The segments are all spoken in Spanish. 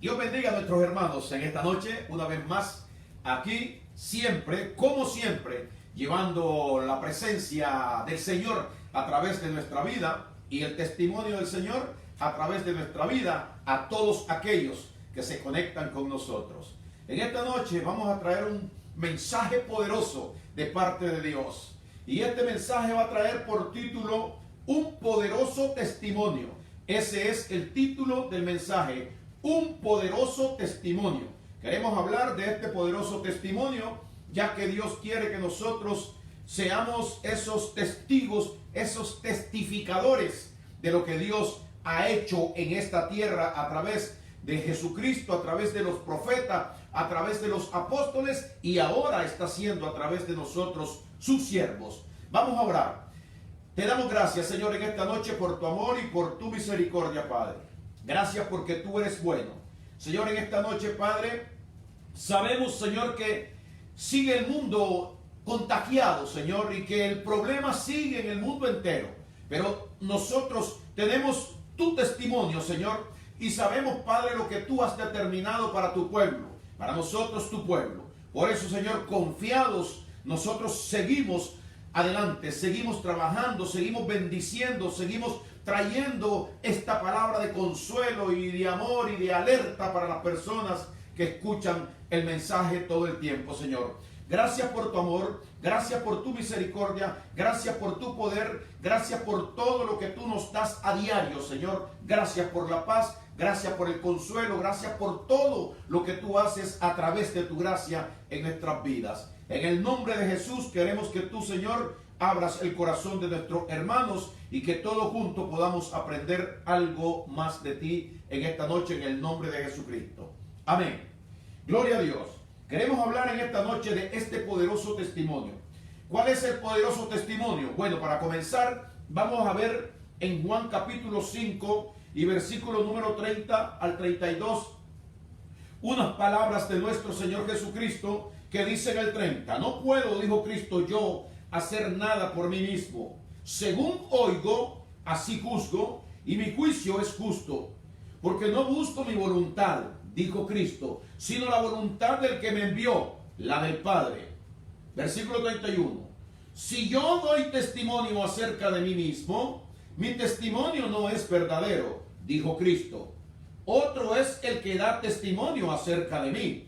Dios bendiga a nuestros hermanos en esta noche, una vez más, aquí, siempre, como siempre, llevando la presencia del Señor a través de nuestra vida y el testimonio del Señor a través de nuestra vida a todos aquellos que se conectan con nosotros. En esta noche vamos a traer un mensaje poderoso de parte de Dios. Y este mensaje va a traer por título un poderoso testimonio. Ese es el título del mensaje. Un poderoso testimonio. Queremos hablar de este poderoso testimonio, ya que Dios quiere que nosotros seamos esos testigos, esos testificadores de lo que Dios ha hecho en esta tierra a través de Jesucristo, a través de los profetas, a través de los apóstoles y ahora está haciendo a través de nosotros, sus siervos. Vamos a orar. Te damos gracias, Señor, en esta noche por tu amor y por tu misericordia, Padre. Gracias porque tú eres bueno. Señor, en esta noche, Padre, sabemos, Señor, que sigue el mundo contagiado, Señor, y que el problema sigue en el mundo entero. Pero nosotros tenemos tu testimonio, Señor, y sabemos, Padre, lo que tú has determinado para tu pueblo, para nosotros, tu pueblo. Por eso, Señor, confiados, nosotros seguimos adelante, seguimos trabajando, seguimos bendiciendo, seguimos trayendo esta palabra de consuelo y de amor y de alerta para las personas que escuchan el mensaje todo el tiempo, Señor. Gracias por tu amor, gracias por tu misericordia, gracias por tu poder, gracias por todo lo que tú nos das a diario, Señor. Gracias por la paz, gracias por el consuelo, gracias por todo lo que tú haces a través de tu gracia en nuestras vidas. En el nombre de Jesús queremos que tú, Señor, abras el corazón de nuestros hermanos y que todos juntos podamos aprender algo más de ti en esta noche en el nombre de Jesucristo. Amén. Gloria a Dios. Queremos hablar en esta noche de este poderoso testimonio. ¿Cuál es el poderoso testimonio? Bueno, para comenzar, vamos a ver en Juan capítulo 5 y versículo número 30 al 32, unas palabras de nuestro Señor Jesucristo que dice en el 30, no puedo, dijo Cristo, yo hacer nada por mí mismo. Según oigo, así juzgo, y mi juicio es justo, porque no busco mi voluntad, dijo Cristo, sino la voluntad del que me envió, la del Padre. Versículo 31. Si yo doy testimonio acerca de mí mismo, mi testimonio no es verdadero, dijo Cristo. Otro es el que da testimonio acerca de mí,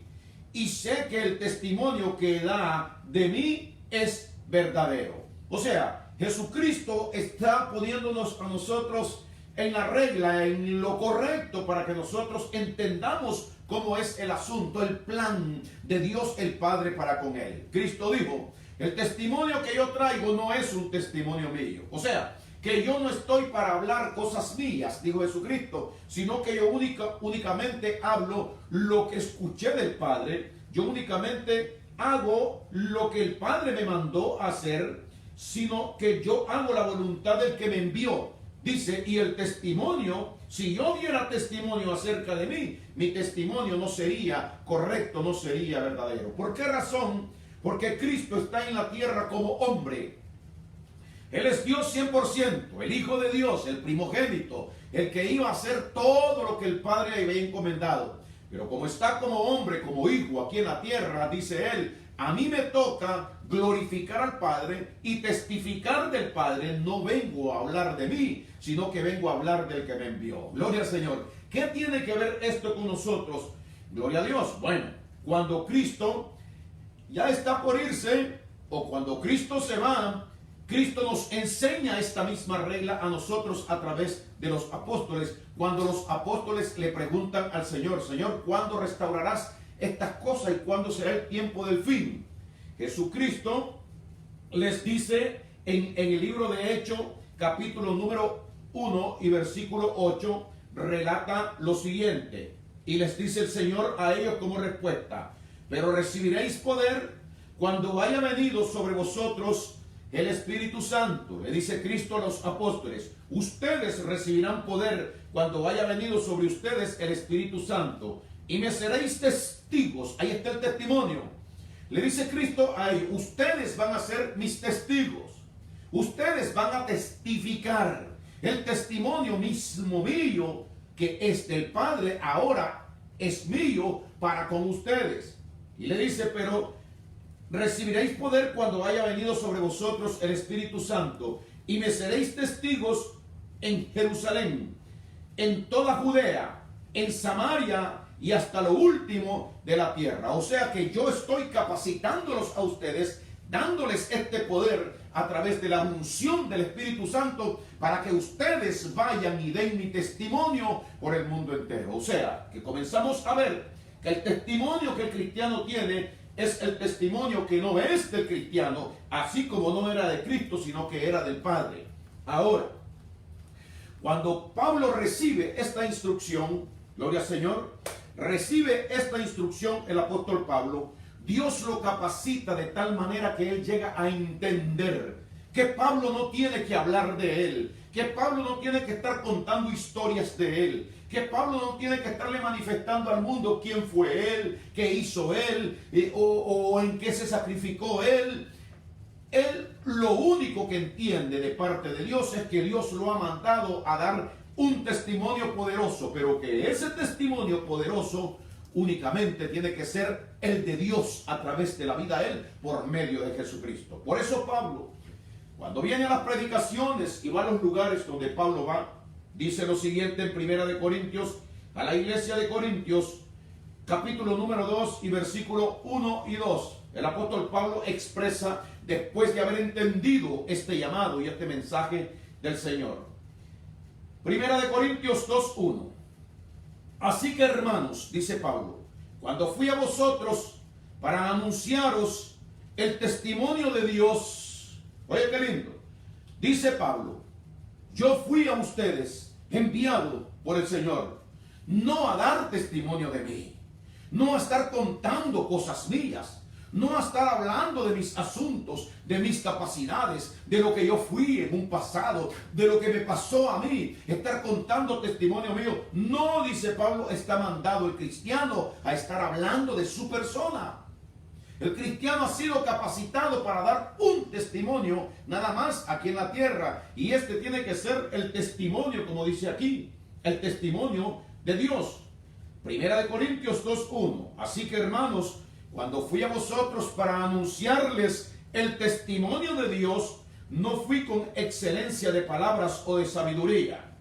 y sé que el testimonio que da de mí es verdadero. O sea, Jesucristo está poniéndonos a nosotros en la regla, en lo correcto, para que nosotros entendamos cómo es el asunto, el plan de Dios el Padre para con él. Cristo dijo, el testimonio que yo traigo no es un testimonio mío. O sea, que yo no estoy para hablar cosas mías, dijo Jesucristo, sino que yo únicamente hablo lo que escuché del Padre. Yo únicamente hago lo que el Padre me mandó a hacer, sino que yo hago la voluntad del que me envió. Dice, y el testimonio, si yo diera testimonio acerca de mí, mi testimonio no sería correcto, no sería verdadero. ¿Por qué razón? Porque Cristo está en la tierra como hombre. Él es Dios 100%, el Hijo de Dios, el primogénito, el que iba a hacer todo lo que el Padre le había encomendado. Pero como está como hombre, como hijo aquí en la tierra, dice él, a mí me toca glorificar al Padre y testificar del Padre. No vengo a hablar de mí, sino que vengo a hablar del que me envió. Gloria al Señor. ¿Qué tiene que ver esto con nosotros? Gloria a Dios. Bueno, cuando Cristo ya está por irse, o cuando Cristo se va, Cristo nos enseña esta misma regla a nosotros a través de los apóstoles. Cuando los apóstoles le preguntan al Señor, Señor, ¿cuándo restaurarás estas cosas y cuándo será el tiempo del fin? Jesucristo les dice en el libro de Hechos, capítulo número 1 y versículo 8, relata lo siguiente. Y les dice el Señor a ellos como respuesta, pero recibiréis poder cuando haya venido sobre vosotros el Espíritu Santo. Le dice Cristo a los apóstoles, ustedes recibirán poder cuando haya venido sobre ustedes el Espíritu Santo y me seréis testigos. Ahí está el testimonio. Le dice Cristo a ellos, ustedes van a ser mis testigos, ustedes van a testificar el testimonio mismo mío que es del Padre. Ahora es mío para con ustedes. Y le dice, pero recibiréis poder cuando haya venido sobre vosotros el Espíritu Santo, y me seréis testigos en Jerusalén, en toda Judea, en Samaria y hasta lo último de la tierra. O sea que yo estoy capacitándolos a ustedes, dándoles este poder a través de la unción del Espíritu Santo, para que ustedes vayan y den mi testimonio por el mundo entero. O sea que comenzamos a ver que el testimonio que el cristiano tiene es el testimonio que no es del cristiano, así como no era de Cristo, sino que era del Padre. Ahora, cuando Pablo recibe esta instrucción, gloria al Señor, recibe esta instrucción el apóstol Pablo, Dios lo capacita de tal manera que él llega a entender que Pablo no tiene que hablar de él, que Pablo no tiene que estar contando historias de él, que Pablo no tiene que estarle manifestando al mundo quién fue él, qué hizo él, o en qué se sacrificó él. Él lo único que entiende de parte de Dios es que Dios lo ha mandado a dar un testimonio poderoso, pero que ese testimonio poderoso únicamente tiene que ser el de Dios a través de la vida de él por medio de Jesucristo. Por eso Pablo, cuando viene a las predicaciones y va a los lugares donde Pablo va, dice lo siguiente en Primera de Corintios, a la iglesia de Corintios, capítulo número 2 y versículo 1 y 2. El apóstol Pablo expresa, después de haber entendido este llamado y este mensaje del Señor. Primera de Corintios 2:1. Así que, hermanos, dice Pablo, cuando fui a vosotros para anunciaros el testimonio de Dios, oye qué lindo, dice Pablo, yo fui a ustedes enviado por el Señor, no a dar testimonio de mí, no a estar contando cosas mías, no a estar hablando de mis asuntos, de mis capacidades, de lo que yo fui en un pasado, de lo que me pasó a mí, estar contando testimonio mío. No, dice Pablo, está mandado el cristiano a estar hablando de su persona. El cristiano ha sido capacitado para dar un testimonio nada más aquí en la tierra, y este tiene que ser el testimonio, como dice aquí, el testimonio de Dios. Primera de Corintios 2:1. Así que, hermanos, cuando fui a vosotros para anunciarles el testimonio de Dios, no fui con excelencia de palabras o de sabiduría,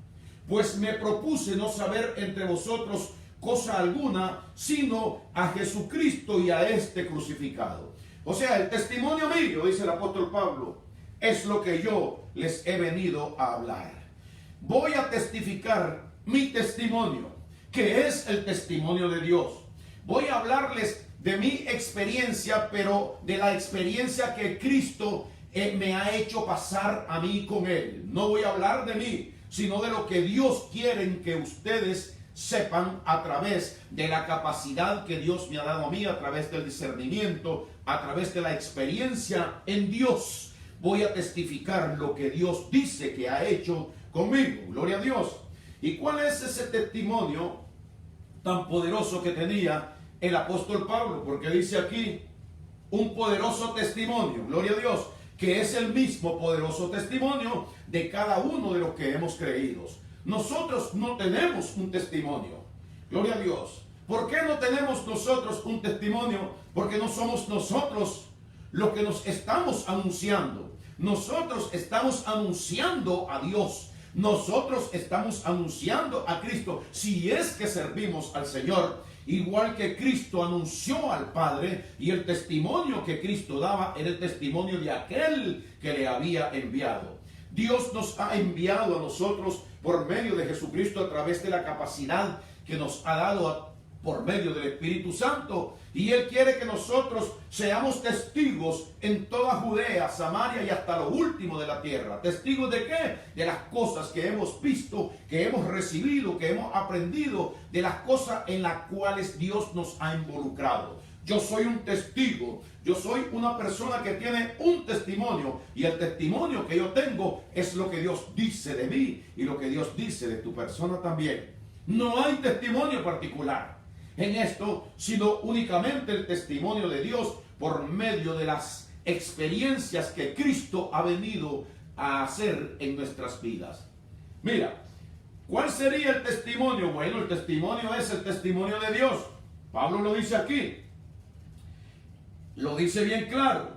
pues me propuse no saber entre vosotros cosa alguna, sino a Jesucristo y a este crucificado. O sea, el testimonio mío, dice el apóstol Pablo, es lo que yo les he venido a hablar. Voy a testificar mi testimonio, que es el testimonio de Dios. Voy a hablarles de mi experiencia, pero de la experiencia que Cristo me ha hecho pasar a mí con Él. No voy a hablar de mí, sino de lo que Dios quiere que ustedes sepan a través de la capacidad que Dios me ha dado a mí, a través del discernimiento, a través de la experiencia en Dios. Voy a testificar lo que Dios dice que ha hecho conmigo. Gloria a Dios. ¿Y cuál es ese testimonio tan poderoso que tenía el apóstol Pablo? Porque dice aquí un poderoso testimonio, gloria a Dios, que es el mismo poderoso testimonio de cada uno de los que hemos creído. Nosotros no tenemos un testimonio, gloria a Dios. ¿Por qué no tenemos nosotros un testimonio? Porque no somos nosotros los que nos estamos anunciando. Nosotros estamos anunciando a Dios. Nosotros estamos anunciando a Cristo, si es que servimos al Señor, igual que Cristo anunció al Padre, y el testimonio que Cristo daba era el testimonio de aquel que le había enviado. Dios nos ha enviado a nosotros por medio de Jesucristo, a través de la capacidad que nos ha dado por medio del Espíritu Santo, y Él quiere que nosotros seamos testigos en toda Judea, Samaria y hasta lo último de la tierra. ¿Testigos de qué? De las cosas que hemos visto, que hemos recibido, que hemos aprendido, de las cosas en las cuales Dios nos ha involucrado. Yo soy un testigo, yo soy una persona que tiene un testimonio, y el testimonio que yo tengo es lo que Dios dice de mí y lo que Dios dice de tu persona también. No hay testimonio particular en esto, sino únicamente el testimonio de Dios por medio de las experiencias que Cristo ha venido a hacer en nuestras vidas. Mira, ¿Cuál sería el testimonio? Bueno, el testimonio es el testimonio de Dios. Pablo lo dice aquí. Lo dice bien claro.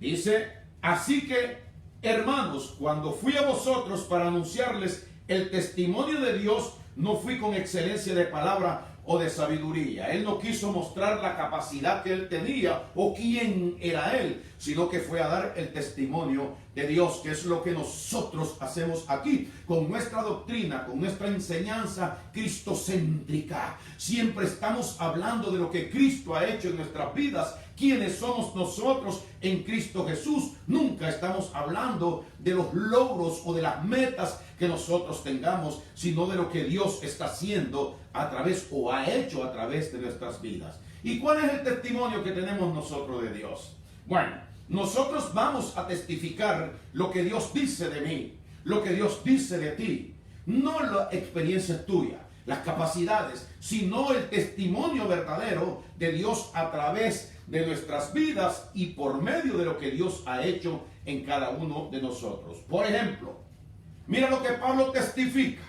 Dice, así que, hermanos, cuando fui a vosotros para anunciarles el testimonio de Dios, no fui con excelencia de palabra o de sabiduría. Él no quiso mostrar la capacidad que él tenía o quién era él, sino que fue a dar el testimonio de Dios, que es lo que nosotros hacemos aquí, con nuestra doctrina, con nuestra enseñanza cristocéntrica. Siempre estamos hablando de lo que Cristo ha hecho en nuestras vidas, quiénes somos nosotros en Cristo Jesús. Nunca estamos hablando de los logros o de las metas que nosotros tengamos, sino de lo que Dios está haciendo a través o ha hecho a través de nuestras vidas. ¿Y cuál es el testimonio que tenemos nosotros de Dios? Bueno, nosotros vamos a testificar lo que Dios dice de mí, lo que Dios dice de ti, no la experiencia tuya, las capacidades, sino el testimonio verdadero de Dios a través de nuestras vidas y por medio de lo que Dios ha hecho en cada uno de nosotros. Por ejemplo, mira lo que Pablo testifica.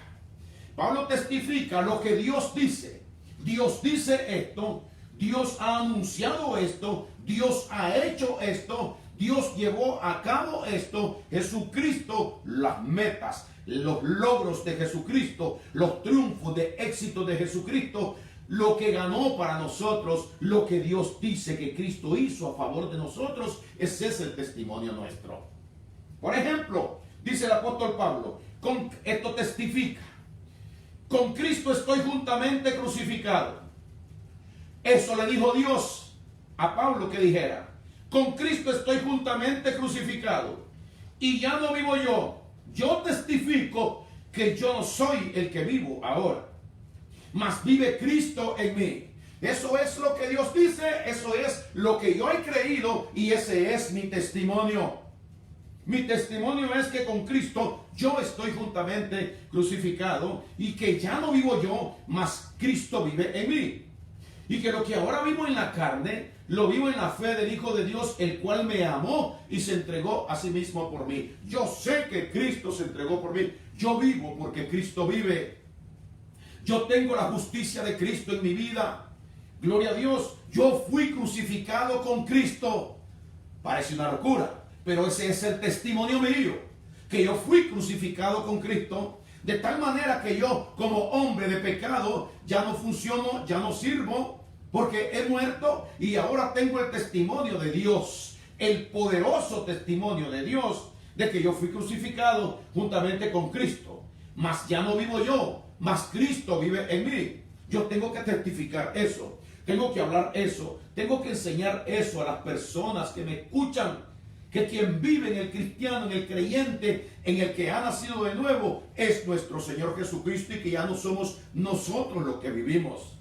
Pablo testifica lo que Dios dice. Dios dice esto, Dios ha anunciado esto, Dios ha hecho esto, Dios llevó a cabo esto, Jesucristo, las metas, los logros de Jesucristo, los triunfos de éxito de Jesucristo, lo que ganó para nosotros, lo que Dios dice que Cristo hizo a favor de nosotros, ese es el testimonio nuestro. Por ejemplo, dice el apóstol Pablo, con esto testifica, con Cristo estoy juntamente crucificado. Eso le dijo Dios a Pablo que dijera, con Cristo estoy juntamente crucificado y ya no vivo yo testifico que yo no soy el que vivo ahora, mas vive Cristo en mí. Eso es lo que Dios dice, eso es lo que yo he creído y ese es mi testimonio. Mi testimonio es que con Cristo yo estoy juntamente crucificado y que ya no vivo yo, mas Cristo vive en mí. Y que lo que ahora vivo en la carne, lo vivo en la fe del Hijo de Dios, el cual me amó y se entregó a sí mismo por mí. Yo sé que Cristo se entregó por mí. Yo vivo porque Cristo vive. Yo tengo la justicia de Cristo en mi vida. Gloria a Dios. Yo fui crucificado con Cristo. Parece una locura, pero ese es el testimonio mío. Que yo fui crucificado con Cristo. De tal manera que yo, como hombre de pecado, ya no funciono, ya no sirvo, porque he muerto y ahora tengo el testimonio de Dios, el poderoso testimonio de Dios, de que yo fui crucificado juntamente con Cristo. Mas ya no vivo yo, mas Cristo vive en mí. Yo tengo que testificar eso, tengo que hablar eso, tengo que enseñar eso a las personas que me escuchan. Que quien vive en el cristiano, en el creyente, en el que ha nacido de nuevo, es nuestro Señor Jesucristo y que ya no somos nosotros los que vivimos.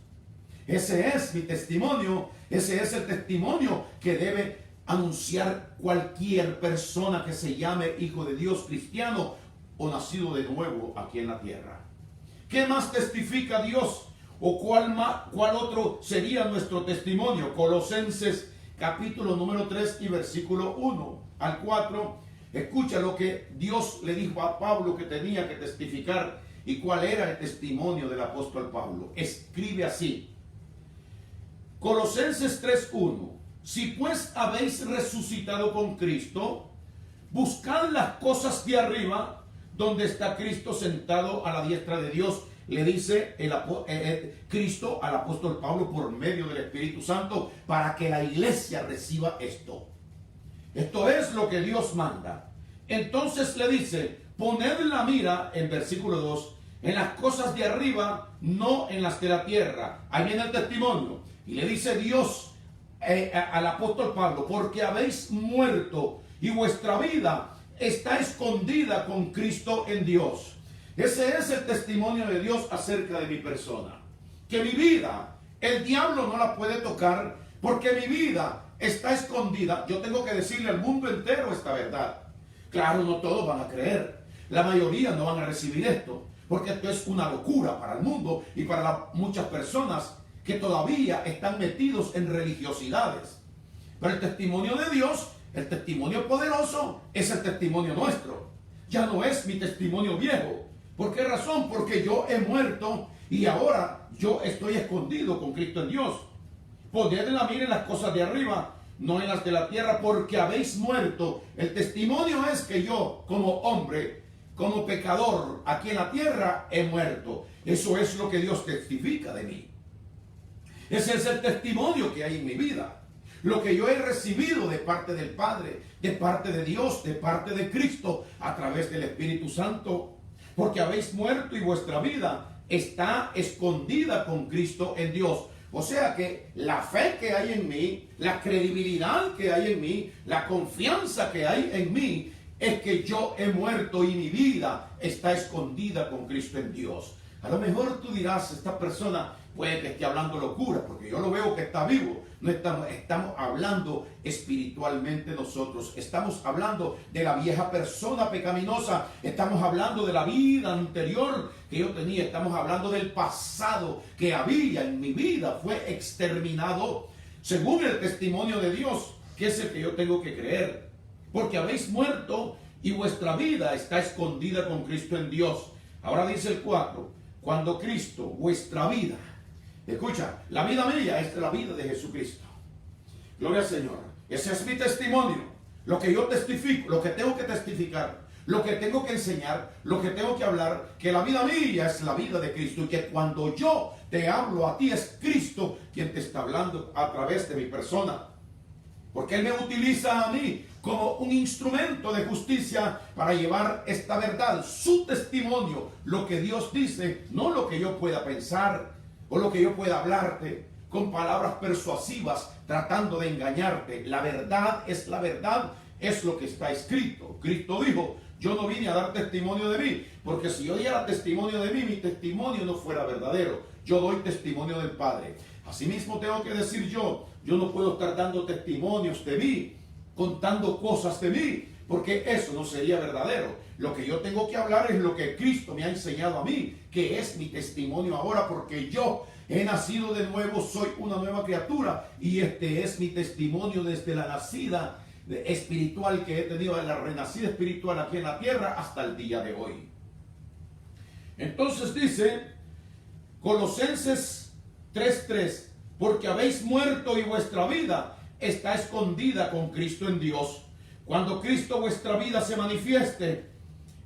Ese es mi testimonio, ese es el testimonio que debe anunciar cualquier persona que se llame hijo de Dios, cristiano o nacido de nuevo aquí en la tierra. ¿Qué más testifica Dios? ¿O cuál otro sería nuestro testimonio? Colosenses capítulo número 3 y versículo 1 al 4. Escucha lo que Dios le dijo a Pablo que tenía que testificar y cuál era el testimonio del apóstol Pablo. Escribe así. Colosenses 3:1. Si pues habéis resucitado con Cristo, buscad las cosas de arriba, donde está Cristo sentado a la diestra de Dios. Le dice Cristo al apóstol Pablo por medio del Espíritu Santo para que la iglesia reciba esto. Esto es lo que Dios manda. Entonces le dice, poned la mira, en versículo 2, en las cosas de arriba, no en las de la tierra. Ahí viene el testimonio. Y le dice Dios al apóstol Pablo, porque habéis muerto y vuestra vida está escondida con Cristo en Dios. Ese es el testimonio de Dios acerca de mi persona. Que mi vida, el diablo no la puede tocar porque mi vida está escondida. Yo tengo que decirle al mundo entero esta verdad. Claro, no todos van a creer. La mayoría no van a recibir esto porque esto es una locura para el mundo y para muchas personas que todavía están metidos en religiosidades. Pero el testimonio de Dios, el testimonio poderoso, es el testimonio nuestro. Ya no es mi testimonio viejo. ¿Por qué razón? Porque yo he muerto y ahora yo estoy escondido con Cristo en Dios. Poned la mira en las cosas de arriba, no en las de la tierra, porque habéis muerto. El testimonio es que yo, como hombre, como pecador, aquí en la tierra, he muerto. Eso es lo que Dios testifica de mí. Ese es el testimonio que hay en mi vida. Lo que yo he recibido de parte del Padre, de parte de Dios, de parte de Cristo, a través del Espíritu Santo. Porque habéis muerto y vuestra vida está escondida con Cristo en Dios. O sea que la fe que hay en mí, la credibilidad que hay en mí, la confianza que hay en mí, es que yo he muerto y mi vida está escondida con Cristo en Dios. A lo mejor tú dirás, esta persona puede que esté hablando locura, porque yo lo veo que está vivo. No estamos hablando espiritualmente nosotros. Estamos hablando de la vieja persona pecaminosa. Estamos hablando de la vida anterior que yo tenía. Estamos hablando del pasado que había en mi vida. Fue exterminado según el testimonio de Dios, que es el que yo tengo que creer. Porque habéis muerto y vuestra vida está escondida con Cristo en Dios. Ahora dice el 4. Cuando Cristo, vuestra vida, escucha, la vida mía es la vida de Jesucristo. Gloria al Señor. Ese es mi testimonio. Lo que yo testifico, lo que tengo que testificar, lo que tengo que enseñar, lo que tengo que hablar, que la vida mía es la vida de Cristo y que cuando yo te hablo a ti es Cristo quien te está hablando a través de mi persona. Porque Él me utiliza a mí como un instrumento de justicia para llevar esta verdad, su testimonio, lo que Dios dice, no lo que yo pueda pensar o lo que yo pueda hablarte con palabras persuasivas tratando de engañarte. La verdad, es lo que está escrito. Cristo dijo, yo no vine a dar testimonio de mí, porque si yo diera testimonio de mí, mi testimonio no fuera verdadero. Yo doy testimonio del Padre. Asimismo tengo que decir yo no puedo estar dando testimonios de mí, contando cosas de mí, porque eso no sería verdadero. Lo que yo tengo que hablar es lo que Cristo me ha enseñado a mí, que es mi testimonio ahora, porque yo he nacido de nuevo, soy una nueva criatura, y este es mi testimonio desde la nacida espiritual que he tenido, de la renacida espiritual aquí en la tierra hasta el día de hoy. Entonces dice Colosenses 3:3, porque habéis muerto y vuestra vida está escondida con Cristo en Dios. Cuando Cristo vuestra vida se manifieste,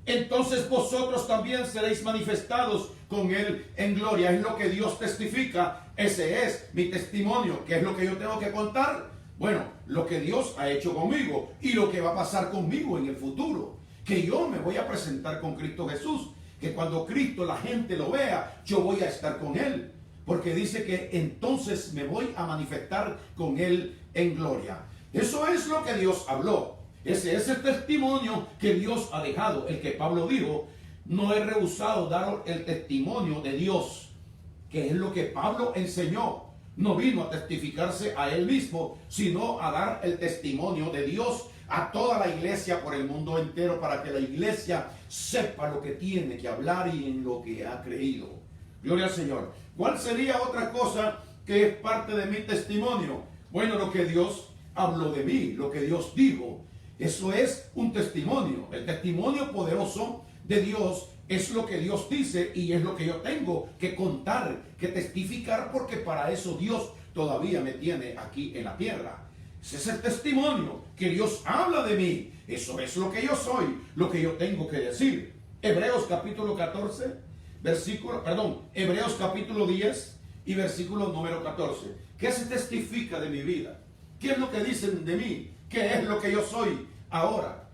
entonces vosotros también seréis manifestados con Él en gloria. Es lo que Dios testifica. Ese es mi testimonio. ¿Qué es lo que yo tengo que contar? Bueno, lo que Dios ha hecho conmigo y lo que va a pasar conmigo en el futuro. Que yo me voy a presentar con Cristo Jesús. Que cuando Cristo la gente lo vea, yo voy a estar con Él. Porque dice que entonces me voy a manifestar con Él en gloria. Eso es lo que Dios habló. Ese es el testimonio que Dios ha dejado. El que Pablo dijo, no he rehusado dar el testimonio de Dios, que es lo que Pablo enseñó. No vino a testificarse a él mismo, sino a dar el testimonio de Dios a toda la iglesia por el mundo entero, para que la iglesia sepa lo que tiene que hablar y en lo que ha creído. Gloria al Señor. ¿Cuál sería otra cosa que es parte de mi testimonio? Bueno, lo que Dios habló de mí, lo que Dios dijo. Eso es un testimonio. El testimonio poderoso de Dios es lo que Dios dice y es lo que yo tengo que contar, que testificar, porque para eso Dios todavía me tiene aquí en la tierra. Ese es el testimonio que Dios habla de mí. Eso es lo que yo soy, lo que yo tengo que decir. Hebreos capítulo 10 y versículo número 14. ¿Qué se testifica de mi vida? ¿Qué es lo que dicen de mí? ¿Qué es lo que yo soy ahora?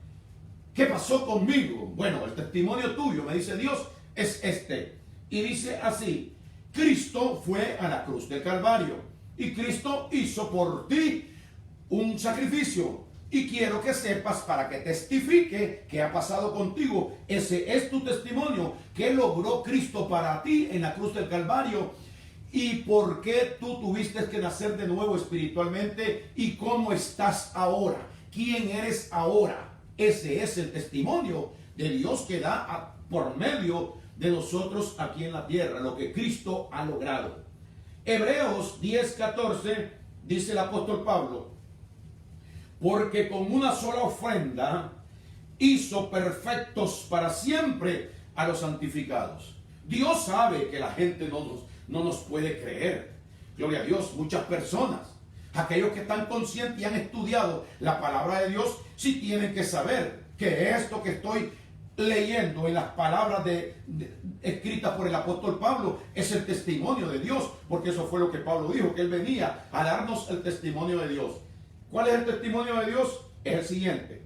¿Qué pasó conmigo? Bueno, el testimonio tuyo, me dice Dios, es este. Y dice así: Cristo fue a la cruz del Calvario y Cristo hizo por ti un sacrificio. Y quiero que sepas, para que testifique qué ha pasado contigo. Ese es tu testimonio. ¿Qué logró Cristo para ti en la cruz del Calvario? ¿Y por qué tú tuviste que nacer de nuevo espiritualmente? ¿Y cómo estás ahora? ¿Quién eres ahora? Ese es el testimonio de Dios que da por medio de nosotros aquí en la tierra, lo que Cristo ha logrado. Hebreos 10:14 dice el apóstol Pablo: porque con una sola ofrenda hizo perfectos para siempre a los santificados. Dios sabe que la gente no nos puede creer. Gloria a Dios, muchas personas, aquellos que están conscientes y han estudiado la palabra de Dios, sí tienen que saber que esto que estoy leyendo en las palabras escritas por el apóstol Pablo es el testimonio de Dios, porque eso fue lo que Pablo dijo, que él venía a darnos el testimonio de Dios. ¿Cuál es el testimonio de Dios? Es el siguiente: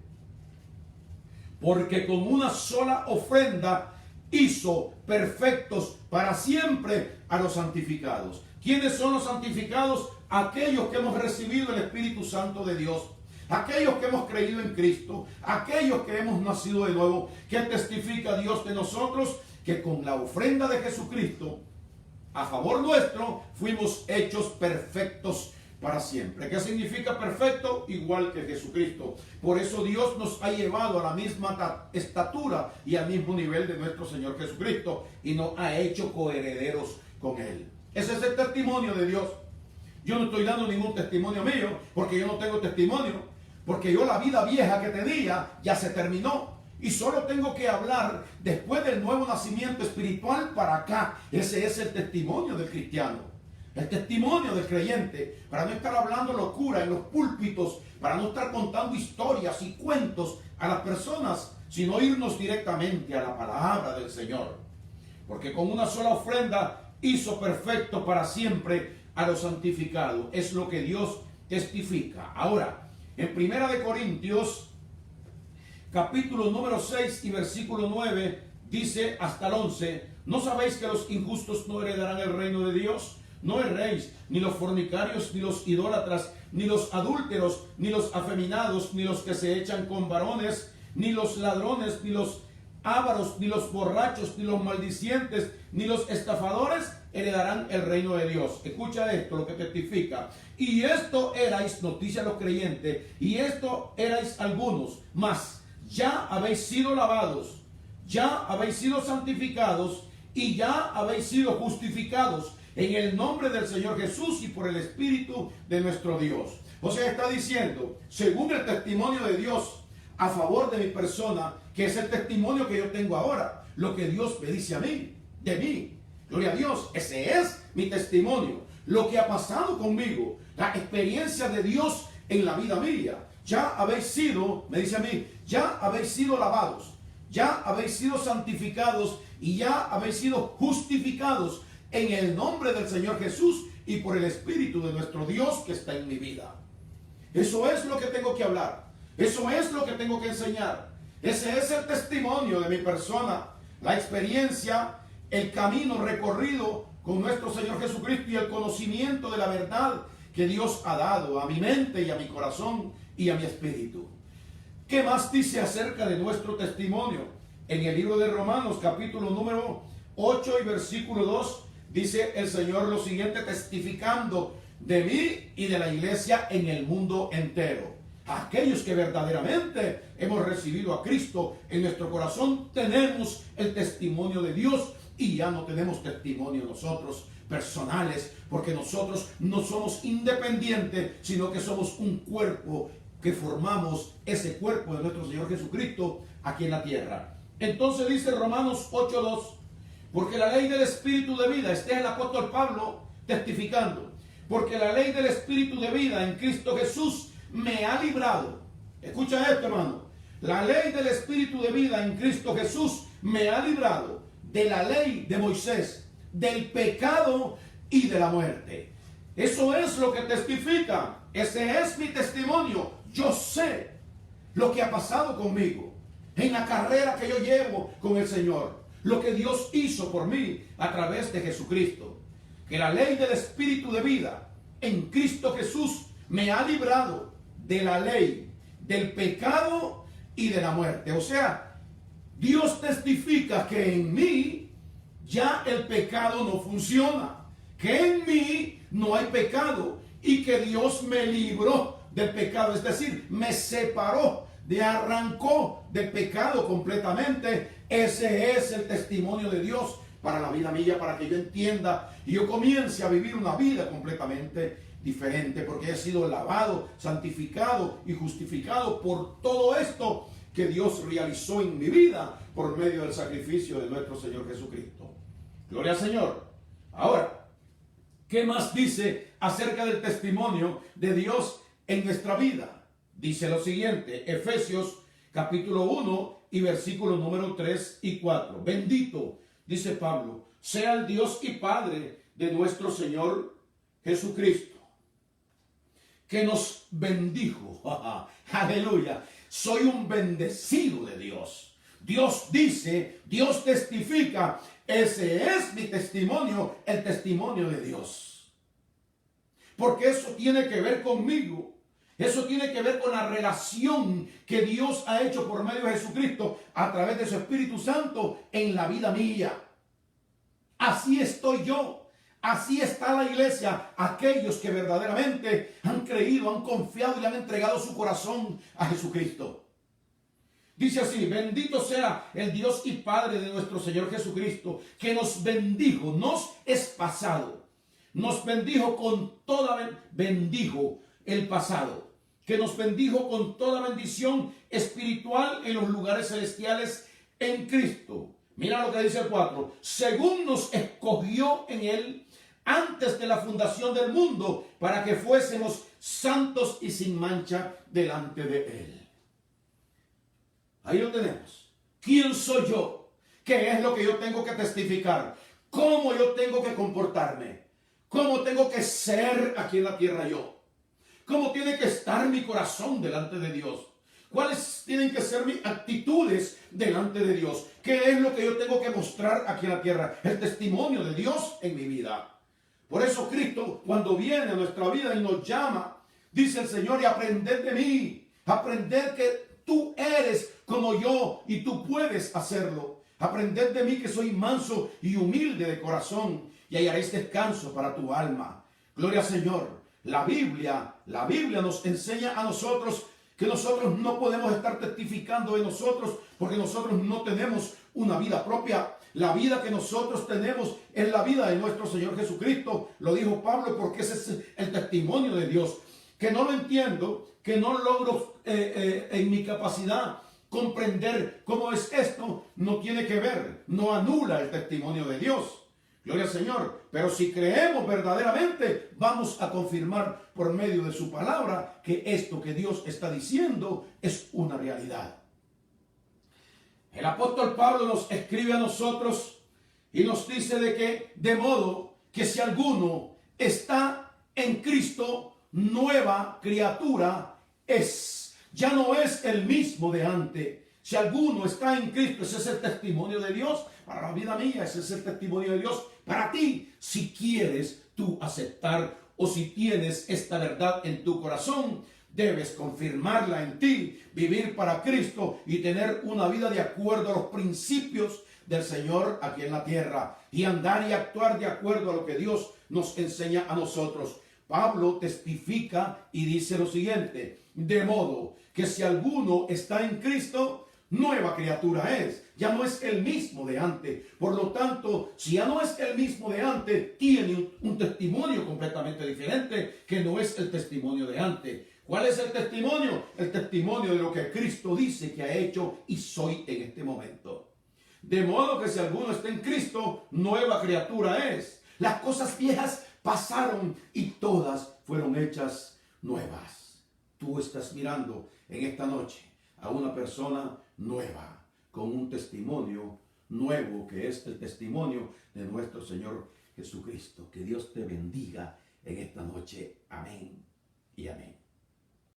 porque con una sola ofrenda hizo perfectos para siempre a los santificados. ¿Quiénes son los santificados? Aquellos que hemos recibido el Espíritu Santo de Dios, aquellos que hemos creído en Cristo, aquellos que hemos nacido de nuevo, que testifica Dios de nosotros, que con la ofrenda de Jesucristo a favor nuestro fuimos hechos perfectos para siempre. ¿Qué significa perfecto? Igual que Jesucristo. Por eso Dios nos ha llevado a la misma estatura y al mismo nivel de nuestro Señor Jesucristo y nos ha hecho coherederos con Él. Ese es el testimonio de Dios. Yo no estoy dando ningún testimonio mío, porque yo no tengo testimonio, porque yo la vida vieja que tenía ya se terminó y solo tengo que hablar después del nuevo nacimiento espiritual para acá. Ese es el testimonio del cristiano, el testimonio del creyente, para no estar hablando locura en los púlpitos, para no estar contando historias y cuentos a las personas, sino irnos directamente a la palabra del Señor. Porque con una sola ofrenda hizo perfecto para siempre a los santificados. Es lo que Dios testifica. Ahora, en 1 de Corintios, capítulo número 6 y versículo 9, dice hasta el 11, ¿no sabéis que los injustos no heredarán el reino de Dios? No erréis, ni los fornicarios, ni los idólatras, ni los adúlteros, ni los afeminados, ni los que se echan con varones, ni los ladrones, ni los ávaros, ni los borrachos, ni los maldicientes, ni los estafadores heredarán el reino de Dios. Escucha esto, lo que testifica. Y esto erais, noticia a los creyentes, y esto erais algunos, mas ya habéis sido lavados, ya habéis sido santificados, y ya habéis sido justificados en el nombre del Señor Jesús y por el Espíritu de nuestro Dios. O sea, está diciendo, según el testimonio de Dios a favor de mi persona, que es el testimonio que yo tengo ahora, lo que Dios me dice a mí, de mí. Gloria a Dios, ese es mi testimonio, lo que ha pasado conmigo, la experiencia de Dios en la vida mía. Ya habéis sido, me dice a mí, ya habéis sido lavados, ya habéis sido santificados y ya habéis sido justificados en el nombre del Señor Jesús y por el Espíritu de nuestro Dios que está en mi vida. Eso es lo que tengo que hablar, eso es lo que tengo que enseñar. Ese es el testimonio de mi persona, la experiencia, el camino recorrido con nuestro Señor Jesucristo y el conocimiento de la verdad que Dios ha dado a mi mente y a mi corazón y a mi espíritu. ¿Qué más dice acerca de nuestro testimonio? En el libro de Romanos, capítulo número 8 y versículo 2, dice el Señor lo siguiente, testificando de mí y de la iglesia en el mundo entero. Aquellos que verdaderamente hemos recibido a Cristo en nuestro corazón, tenemos el testimonio de Dios y ya no tenemos testimonio nosotros personales, porque nosotros no somos independientes, sino que somos un cuerpo que formamos ese cuerpo de nuestro Señor Jesucristo aquí en la tierra. Entonces dice Romanos 8:2, porque la ley del Espíritu de vida, este es el apóstol Pablo testificando, porque la ley del Espíritu de vida en Cristo Jesús me ha librado. Escucha esto, hermano. La ley del Espíritu de vida en Cristo Jesús me ha librado de la ley de Moisés, del pecado y de la muerte. Eso es lo que testifica. Ese es mi testimonio. Yo sé lo que ha pasado conmigo en la carrera que yo llevo con el Señor, lo que Dios hizo por mí a través de Jesucristo. Que la ley del Espíritu de vida en Cristo Jesús me ha librado de la ley, del pecado y de la muerte. O sea, Dios testifica que en mí ya el pecado no funciona, que en mí no hay pecado y que Dios me libró del pecado, es decir, me separó, arrancó del pecado completamente. Ese es el testimonio de Dios para la vida mía, para que yo entienda y yo comience a vivir una vida completamente diferente, porque he sido lavado, santificado y justificado por todo esto que Dios realizó en mi vida por medio del sacrificio de nuestro Señor Jesucristo. Gloria al Señor. Ahora, ¿qué más dice acerca del testimonio de Dios en nuestra vida? Dice lo siguiente, Efesios capítulo 1 y versículos número 3 y 4. Bendito, dice Pablo, sea el Dios y Padre de nuestro Señor Jesucristo, que nos bendijo. Aleluya. Soy un bendecido de Dios. Dios dice, Dios testifica. Ese es mi testimonio, el testimonio de Dios. Porque eso tiene que ver conmigo. Eso tiene que ver con la relación que Dios ha hecho por medio de Jesucristo a través de su Espíritu Santo en la vida mía. Así estoy yo. Así está la iglesia. Aquellos que verdaderamente han creído, han confiado y le han entregado su corazón a Jesucristo. Dice así, bendito sea el Dios y Padre de nuestro Señor Jesucristo, que nos bendijo, nos es pasado. Nos bendijo con toda, bendijo el pasado, que nos bendijo con toda bendición espiritual en los lugares celestiales en Cristo. Mira lo que dice el 4. Según nos escogió en Él antes de la fundación del mundo, para que fuésemos santos y sin mancha delante de Él. Ahí lo tenemos. ¿Quién soy yo? ¿Qué es lo que yo tengo que testificar? ¿Cómo yo tengo que comportarme? ¿Cómo tengo que ser aquí en la tierra yo? ¿Cómo tiene que estar mi corazón delante de Dios? ¿Cuáles tienen que ser mis actitudes delante de Dios? ¿Qué es lo que yo tengo que mostrar aquí en la tierra? El testimonio de Dios en mi vida. Por eso Cristo, cuando viene a nuestra vida y nos llama, dice el Señor, y aprended de mí. Aprended que tú eres como yo y tú puedes hacerlo. Aprended de mí que soy manso y humilde de corazón y hallaréis descanso para tu alma. Gloria al Señor. La Biblia nos enseña a nosotros que nosotros no podemos estar testificando de nosotros porque nosotros no tenemos una vida propia. La vida que nosotros tenemos es la vida de nuestro Señor Jesucristo. Lo dijo Pablo porque ese es el testimonio de Dios. Que no lo entiendo, que no logro en mi capacidad comprender cómo es esto, no tiene que ver, no anula el testimonio de Dios. Gloria al Señor. Pero si creemos verdaderamente, vamos a confirmar por medio de su palabra que esto que Dios está diciendo es una realidad. El apóstol Pablo nos escribe a nosotros y nos dice de modo que si alguno está en Cristo, nueva criatura es. Ya no es el mismo de antes. Si alguno está en Cristo, ese es el testimonio de Dios para la vida mía, ese es el testimonio de Dios para ti. Si quieres tú aceptar o si tienes esta verdad en tu corazón, debes confirmarla en ti, vivir para Cristo y tener una vida de acuerdo a los principios del Señor aquí en la tierra y andar y actuar de acuerdo a lo que Dios nos enseña a nosotros. Pablo testifica y dice lo siguiente: de modo que si alguno está en Cristo, nueva criatura es. Ya no es el mismo de antes. Por lo tanto, si ya no es el mismo de antes, tiene un testimonio completamente diferente que no es el testimonio de antes. ¿Cuál es el testimonio? El testimonio de lo que Cristo dice que ha hecho y soy en este momento. De modo que si alguno está en Cristo, nueva criatura es. Las cosas viejas pasaron y todas fueron hechas nuevas. Tú estás mirando en esta noche a una persona nueva, con un testimonio nuevo, que es el testimonio de nuestro Señor Jesucristo. Que Dios te bendiga en esta noche. Amén y amén.